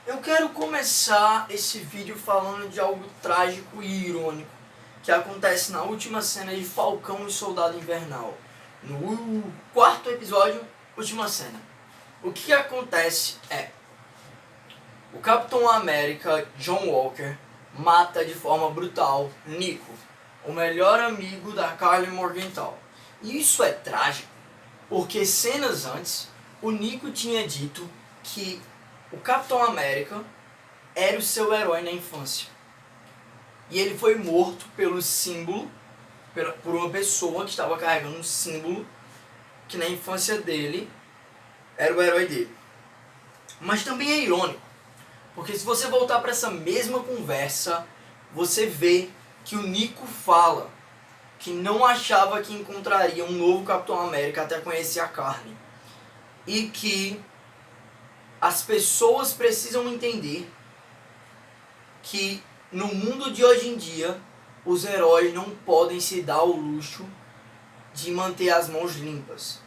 Eu quero começar esse vídeo falando de algo trágico e irônico que acontece na última cena de Falcão e Soldado Invernal. No quarto episódio, última cena. O que acontece é: o Capitão América, John Walker, mata de forma brutal Nico, o melhor amigo da Karli Morgenthau. E isso é trágico, porque cenas antes, o Nico tinha dito que o Capitão América era o seu herói na infância. E ele foi morto pelo símbolo, por uma pessoa que estava carregando um símbolo que na infância dele era o herói dele. Mas também é irônico, porque se você voltar para essa mesma conversa, você vê que o Nico fala que não achava que encontraria um novo Capitão América até conhecer a Karli. E que as pessoas precisam entender que no mundo de hoje em dia, os heróis não podem se dar o luxo de manter as mãos limpas.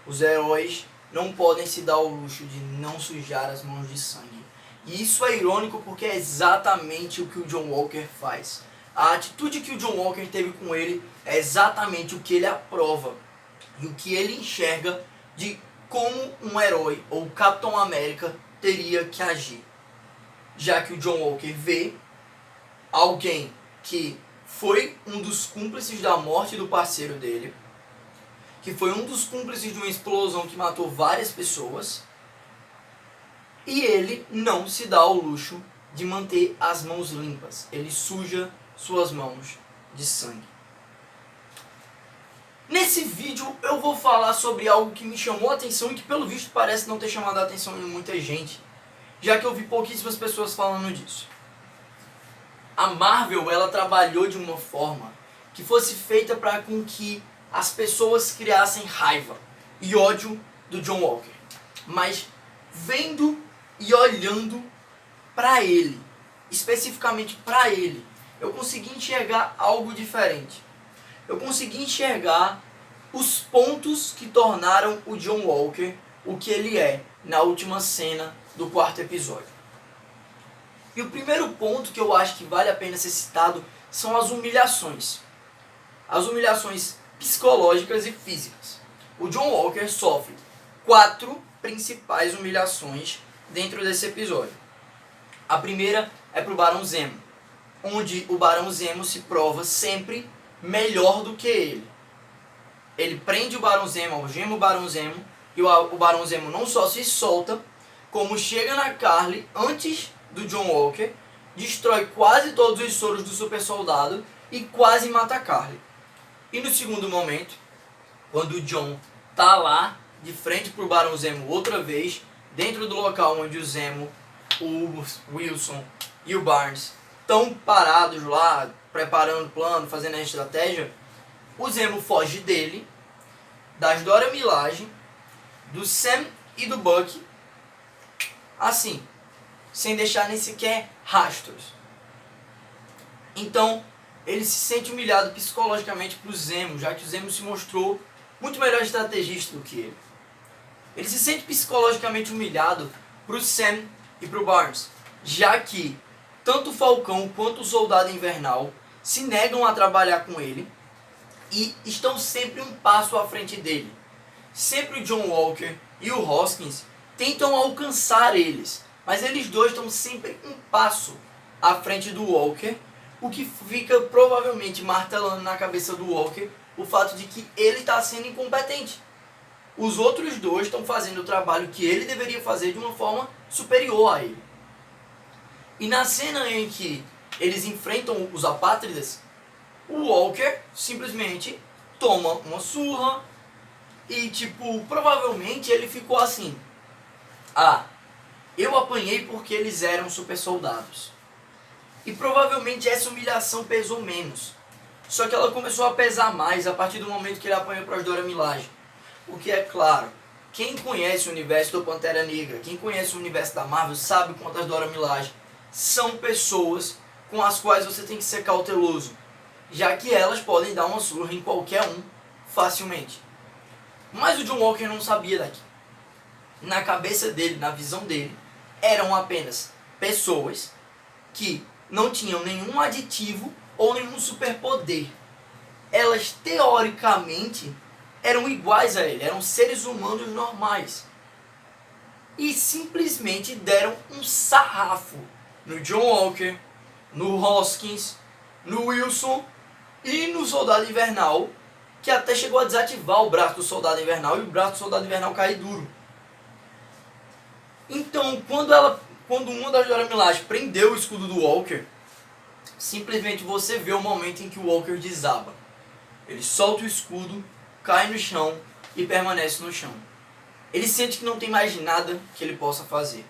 Os heróis não podem se dar o luxo de não sujar as mãos de sangue. E isso é irônico porque é exatamente o que o John Walker faz. A atitude que o John Walker teve com ele é exatamente o que ele aprova e o que ele enxerga de como um herói ou Capitão América teria que agir. Já que o John Walker vê alguém que foi um dos cúmplices da morte do parceiro dele, que foi um dos cúmplices de uma explosão que matou várias pessoas, e ele não se dá ao luxo de manter as mãos limpas. Ele suja suas mãos de sangue. Nesse vídeo eu vou falar sobre algo que me chamou a atenção e que pelo visto parece não ter chamado a atenção de muita gente, já que eu vi pouquíssimas pessoas falando disso. A Marvel, ela trabalhou de uma forma que fosse feita para com que as pessoas criassem raiva e ódio do John Walker. Mas vendo e olhando para ele, especificamente para ele, eu consegui enxergar algo diferente. Eu consegui enxergar os pontos que tornaram o John Walker o que ele é na última cena do quarto episódio. E o primeiro ponto que eu acho que vale a pena ser citado são as humilhações. As humilhações psicológicas e físicas. O John Walker sofre 4 principais humilhações dentro desse episódio. A primeira é pro Barão Zemo, onde o Barão Zemo se prova sempre melhor do que ele. Ele prende o Barão Zemo, algema o Barão Zemo, e o Barão Zemo não só se solta, como chega na Karli antes do John Walker, destrói quase todos os soros do super soldado e quase mata a Karli. E no segundo momento, quando o John tá lá, de frente pro Barão Zemo outra vez, dentro do local onde o Zemo, o Wilson e o Barnes estão parados lá, preparando o plano, fazendo a estratégia, o Zemo foge dele, das Dora Milaje, do Sam e do Bucky, assim, sem deixar nem sequer rastros. Então, ele se sente humilhado psicologicamente pro Zemo, já que o Zemo se mostrou muito melhor estrategista do que ele. Ele se sente psicologicamente humilhado pro Sam e pro Barnes, já que tanto o Falcão quanto o Soldado Invernal se negam a trabalhar com ele e estão sempre um passo à frente dele. Sempre o John Walker e o Hoskins tentam alcançar eles, mas eles dois estão sempre um passo à frente do Walker, o que fica provavelmente martelando na cabeça do Walker o fato de que ele está sendo incompetente. Os outros dois estão fazendo o trabalho que ele deveria fazer de uma forma superior a ele. E na cena em que eles enfrentam os apátridas, o Walker simplesmente toma uma surra e, provavelmente ele ficou assim: ah, eu apanhei porque eles eram super soldados. E provavelmente essa humilhação pesou menos. Só que ela começou a pesar mais a partir do momento que ele apanhou para as Dora Milaje. Porque é claro, quem conhece o universo do Pantera Negra, quem conhece o universo da Marvel, sabe quantas Dora Milaje são pessoas com as quais você tem que ser cauteloso, já que elas podem dar uma surra em qualquer um facilmente. Mas o John Walker não sabia daqui. Na cabeça dele, na visão dele, eram apenas pessoas que não tinham nenhum aditivo ou nenhum superpoder. Elas, teoricamente, eram iguais a ele, eram seres humanos normais. E simplesmente deram um sarrafo no John Walker, no Hoskins, no Wilson e no Soldado Invernal, que até chegou a desativar o braço do Soldado Invernal e o braço do Soldado Invernal cair duro. Então, quando uma das Dora Milaje prendeu o escudo do Walker, simplesmente você vê o momento em que o Walker desaba. Ele solta o escudo, cai no chão e permanece no chão. Ele sente que não tem mais nada que ele possa fazer.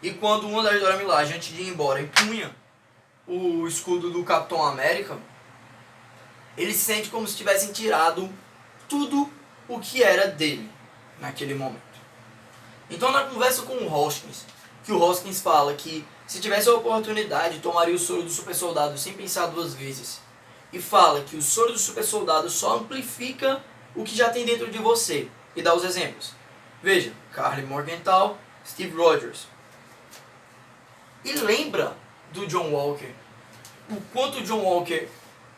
E quando uma das Dora Milaje, antes de ir embora, empunha o escudo do Capitão América, ele sente como se tivessem tirado tudo o que era dele naquele momento. Então, na conversa com o Hoskins, que o Hoskins fala que se tivesse a oportunidade, tomaria o soro do super soldado sem pensar duas vezes. E fala que o soro do super soldado só amplifica o que já tem dentro de você. E dá os exemplos. Veja, Karli Morgenthau, Steve Rogers. E lembra do John Walker. O quanto o John Walker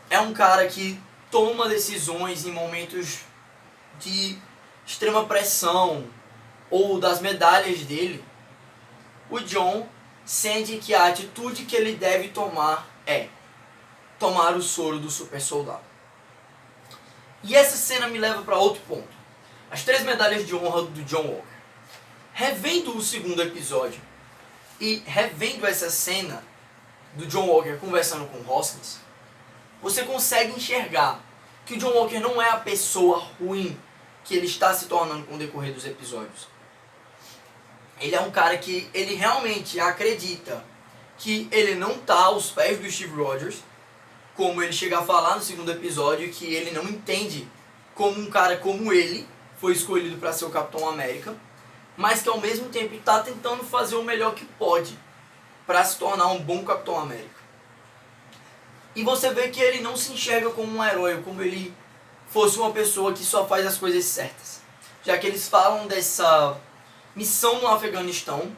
é um cara que toma decisões em momentos de extrema pressão ou das medalhas dele. O John sente que a atitude que ele deve tomar é tomar o soro do super soldado. E essa cena me leva para outro ponto. As 3 medalhas de honra do John Walker. Revendo o segundo episódio e revendo essa cena do John Walker conversando com Hoskins, você consegue enxergar que o John Walker não é a pessoa ruim que ele está se tornando com o decorrer dos episódios. Ele é um cara que ele realmente acredita que ele não está aos pés do Steve Rogers, como ele chega a falar no segundo episódio, que ele não entende como um cara como ele foi escolhido para ser o Capitão América, mas que ao mesmo tempo está tentando fazer o melhor que pode para se tornar um bom Capitão América. E você vê que ele não se enxerga como um herói, como ele fosse uma pessoa que só faz as coisas certas. Já que eles falam dessa missão no Afeganistão,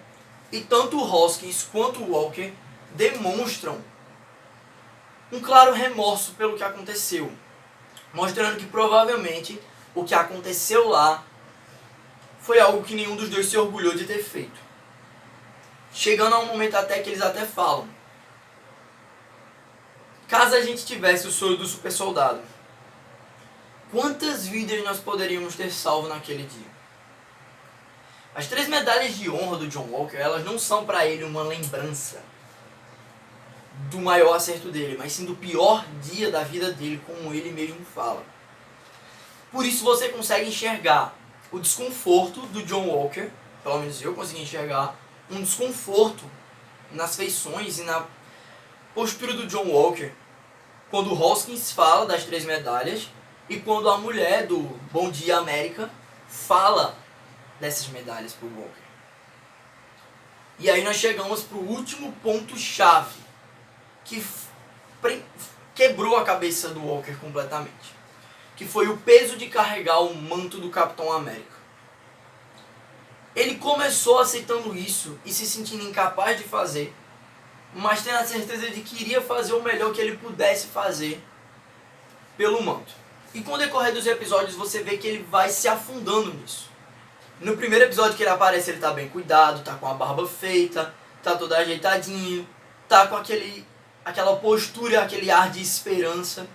e tanto o Hoskins quanto o Walker demonstram um claro remorso pelo que aconteceu, mostrando que provavelmente o que aconteceu lá foi algo que nenhum dos dois se orgulhou de ter feito. Chegando a um momento até que eles até falam: caso a gente tivesse o soro do super soldado, quantas vidas nós poderíamos ter salvo naquele dia? As 3 medalhas de honra do John Walker, elas não são para ele uma lembrança do maior acerto dele, mas sim do pior dia da vida dele, como ele mesmo fala. Por isso você consegue enxergar o desconforto do John Walker, pelo menos eu consegui enxergar um desconforto nas feições e na postura do John Walker, quando o Hoskins fala das 3 medalhas e quando a mulher do Bom Dia América fala dessas medalhas pro Walker. E aí nós chegamos pro último ponto-chave que quebrou a cabeça do Walker completamente, que foi o peso de carregar o manto do Capitão América. Ele começou aceitando isso e se sentindo incapaz de fazer, mas tendo a certeza de que iria fazer o melhor que ele pudesse fazer pelo manto. E com o decorrer dos episódios você vê que ele vai se afundando nisso. No primeiro episódio que ele aparece, ele tá bem cuidado, tá com a barba feita, tá todo ajeitadinho, tá com aquela postura, aquele ar de esperança.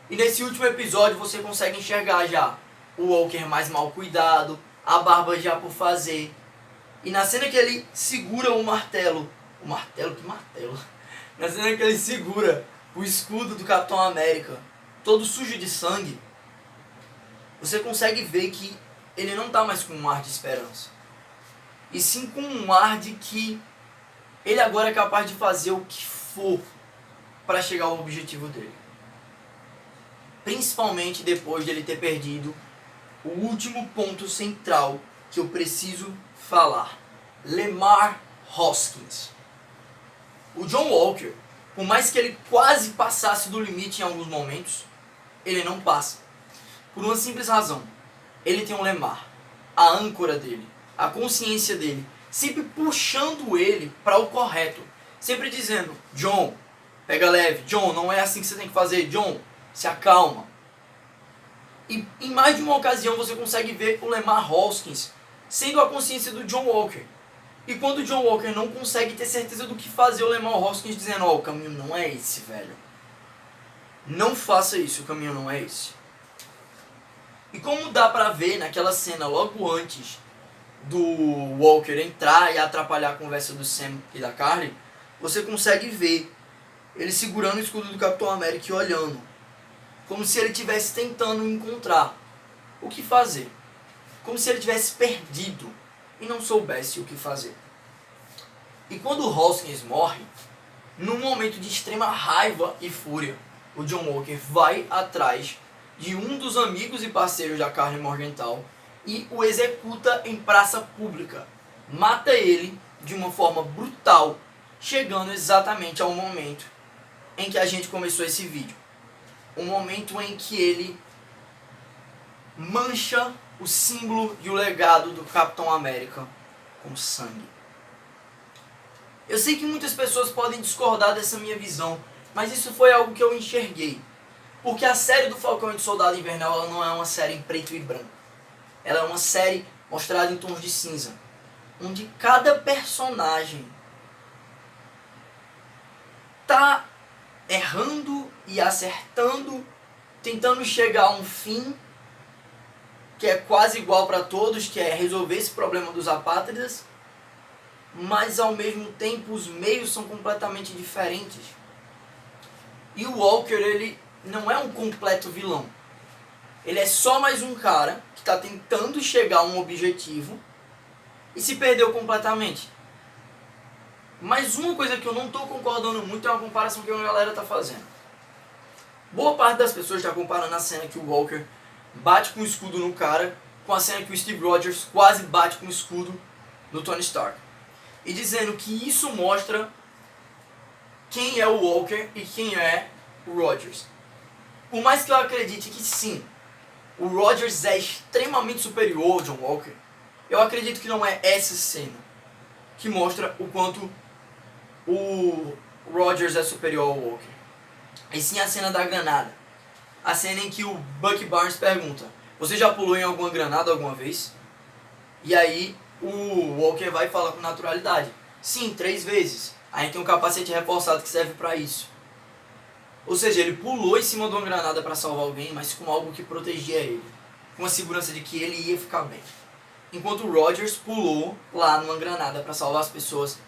E nesse último episódio você consegue enxergar já o Walker mais mal cuidado, a barba já por fazer. E na cena que ele segura o martelo, que martelo? Na cena que ele segura o escudo do Capitão América, todo sujo de sangue, você consegue ver que ele não está mais com um ar de esperança, e sim com um ar de que ele agora é capaz de fazer o que for para chegar ao objetivo dele. Principalmente depois de ele ter perdido o último ponto central que eu preciso falar: Lemar Hoskins. O John Walker, por mais que ele quase passasse do limite em alguns momentos, ele não passa. Por uma simples razão: ele tem um Lemar, a âncora dele, a consciência dele, sempre puxando ele para o correto, sempre dizendo: John, pega leve, John, não é assim que você tem que fazer, John, se acalma. E em mais de uma ocasião você consegue ver o Lemar Hoskins sendo a consciência do John Walker. E quando o John Walker não consegue ter certeza do que fazer, o Lemar Hoskins dizendo: ó, o caminho não é esse, velho. Não faça isso, o caminho não é esse. E como dá pra ver naquela cena logo antes do Walker entrar e atrapalhar a conversa do Sam e da Carly, você consegue ver ele segurando o escudo do Capitão América e olhando, como se ele estivesse tentando encontrar o que fazer, como se ele tivesse perdido e não soubesse o que fazer. E quando o Hoskins morre, num momento de extrema raiva e fúria, o John Walker vai atrás de um dos amigos e parceiros da Carly Morgenthau e o executa em praça pública. Mata ele de uma forma brutal, chegando exatamente ao momento em que a gente começou esse vídeo. O momento em que ele mancha o símbolo e o legado do Capitão América com sangue. Eu sei que muitas pessoas podem discordar dessa minha visão, mas isso foi algo que eu enxerguei. Porque a série do Falcão e do Soldado Invernal ela não é uma série em preto e branco. Ela é uma série mostrada em tons de cinza, onde cada personagem tá errando e acertando, tentando chegar a um fim que é quase igual para todos, que é resolver esse problema dos apátridas, mas ao mesmo tempo os meios são completamente diferentes. E o Walker, ele não é um completo vilão. Ele é só mais um cara que está tentando chegar a um objetivo e se perdeu completamente. Mas uma coisa que eu não estou concordando muito é uma comparação que a galera está fazendo. Boa parte das pessoas está comparando a cena que o Walker bate com o escudo no cara com a cena que o Steve Rogers quase bate com o escudo no Tony Stark. E dizendo que isso mostra quem é o Walker e quem é o Rogers. Por mais que eu acredite que sim, o Rogers é extremamente superior ao John Walker, eu acredito que não é essa cena que mostra o quanto o Rogers é superior ao Walker. E sim a cena da granada. A cena em que o Bucky Barnes pergunta: você já pulou em alguma granada alguma vez? E aí o Walker vai falar com naturalidade: sim, 3 vezes. Aí tem um capacete reforçado que serve pra isso. Ou seja, ele pulou em cima de uma granada para salvar alguém, mas com algo que protegia ele, com a segurança de que ele ia ficar bem. Enquanto o Rogers pulou lá numa granada para salvar as pessoas,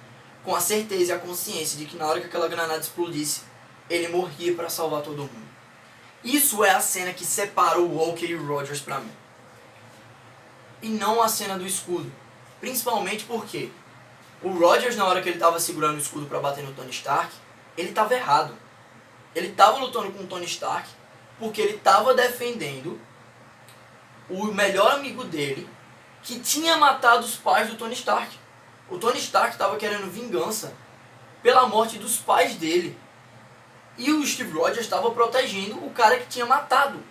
com a certeza e a consciência de que na hora que aquela granada explodisse, ele morria para salvar todo mundo. Isso é a cena que separa o Walker e o Rogers para mim. E não a cena do escudo. Principalmente porque o Rogers, na hora que ele estava segurando o escudo para bater no Tony Stark, ele estava errado. Ele estava lutando com o Tony Stark porque ele estava defendendo o melhor amigo dele que tinha matado os pais do Tony Stark. O Tony Stark estava querendo vingança pela morte dos pais dele. E o Steve Rogers estava protegendo o cara que tinha matado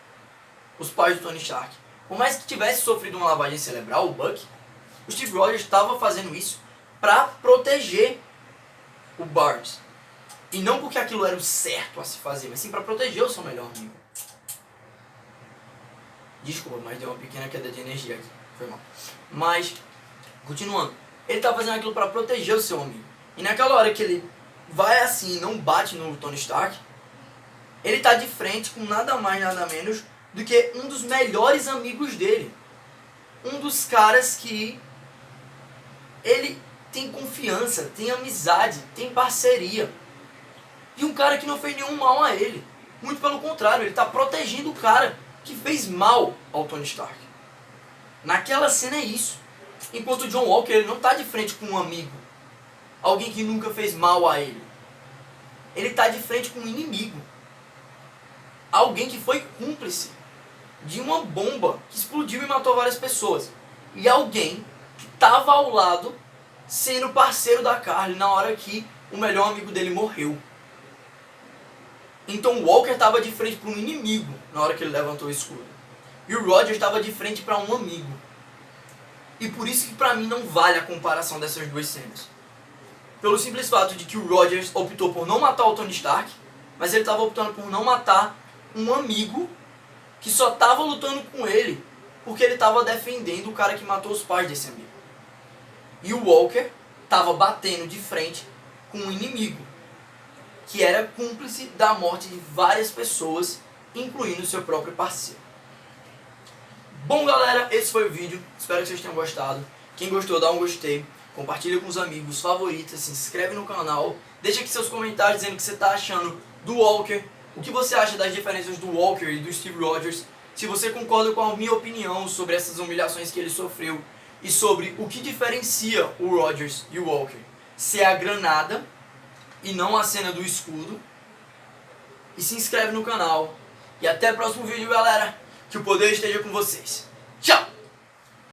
os pais do Tony Stark. Por mais que tivesse sofrido uma lavagem cerebral, o Bucky, o Steve Rogers estava fazendo isso para proteger o Barnes. E não porque aquilo era o certo a se fazer, mas sim para proteger o seu melhor amigo. Desculpa, mas deu uma pequena queda de energia aqui. Foi mal. Mas, continuando. Ele tá fazendo aquilo para proteger o seu amigo. E naquela hora que ele vai assim e não bate no Tony Stark, ele tá de frente com nada mais, nada menos do que um dos melhores amigos dele. Um dos caras que ele tem confiança, tem amizade, tem parceria. E um cara que não fez nenhum mal a ele. Muito pelo contrário, ele está protegendo o cara que fez mal ao Tony Stark. Naquela cena é isso. Enquanto o John Walker ele não está de frente com um amigo. Alguém que nunca fez mal a ele. Ele está de frente com um inimigo. Alguém que foi cúmplice de uma bomba que explodiu e matou várias pessoas. E alguém que estava ao lado sendo parceiro da Carly na hora que o melhor amigo dele morreu. Então o Walker estava de frente para um inimigo na hora que ele levantou o escudo. E o Rogers estava de frente para um amigo. E por isso que pra mim não vale a comparação dessas duas cenas. Pelo simples fato de que o Rogers optou por não matar o Tony Stark, mas ele estava optando por não matar um amigo que só estava lutando com ele porque ele estava defendendo o cara que matou os pais desse amigo. E o Walker estava batendo de frente com um inimigo que era cúmplice da morte de várias pessoas, incluindo seu próprio parceiro. Bom, galera, esse foi o vídeo. Espero que vocês tenham gostado. Quem gostou, dá um gostei. Compartilha com os amigos, favorita, se inscreve no canal. Deixa aqui seus comentários dizendo o que você está achando do Walker. O que você acha das diferenças do Walker e do Steve Rogers. Se você concorda com a minha opinião sobre essas humilhações que ele sofreu. E sobre o que diferencia o Rogers e o Walker. Se é a granada e não a cena do escudo. E se inscreve no canal. E até o próximo vídeo, galera. Que o poder esteja com vocês. Tchau!